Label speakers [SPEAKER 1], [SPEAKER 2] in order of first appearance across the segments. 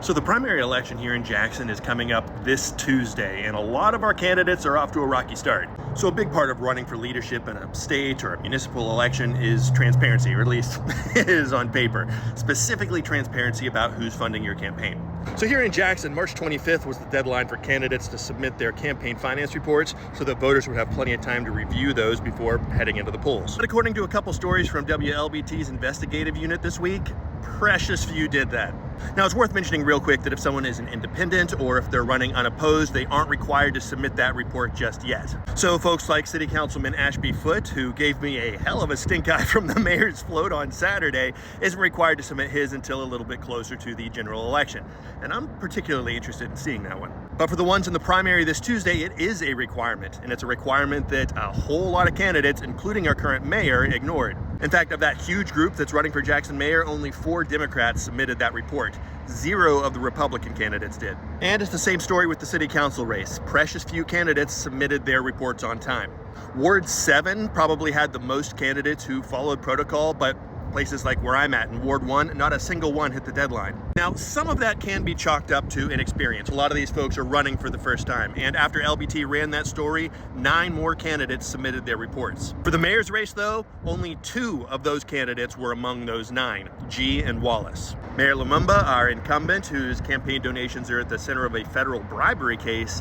[SPEAKER 1] So the primary election here in Jackson is coming up this Tuesday, and a lot of our candidates are off to a rocky start. So a big part of running for leadership in a state or a municipal election is transparency, or at least it is on paper. Specifically transparency about who's funding your campaign. So here in Jackson, March 25th was the deadline for candidates to submit their campaign finance reports so that voters would have plenty of time to review those before heading into the polls. But according to a couple stories from WLBT's investigative unit this week, precious few did that. Now, it's worth mentioning real quick that if someone is an independent or if they're running unopposed, they aren't required to submit that report just yet. So folks like City Councilman Ashby Foote, who gave me a hell of a stink eye from the mayor's float on Saturday, isn't required to submit his until a little bit closer to the general election. And I'm particularly interested in seeing that one. But for the ones in the primary this Tuesday, it is a requirement. And it's a requirement that a whole lot of candidates, including our current mayor, ignored. In fact, of that huge group that's running for Jackson mayor, only 4 Democrats submitted that report. 0 of the Republican candidates did. And it's the same story with the city council race. Precious few candidates submitted their reports on time. Ward 7 probably had the most candidates who followed protocol, but places like where I'm at in Ward 1, not a single one hit the deadline. Now, some of that can be chalked up to inexperience. A lot of these folks are running for the first time. And after LBT ran that story, 9 more candidates submitted their reports. For the mayor's race, though, only 2 of those candidates were among those 9, G and Wallace. Mayor Lumumba, our incumbent, whose campaign donations are at the center of a federal bribery case,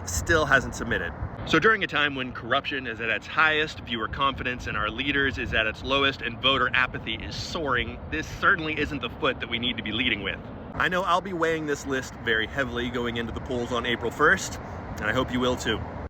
[SPEAKER 1] still hasn't submitted. So during a time when corruption is at its highest, viewer confidence in our leaders is at its lowest, and voter apathy is soaring, this certainly isn't the foot that we need to be leading with. I know I'll be weighing this list very heavily going into the polls on April 1st, and I hope you will too.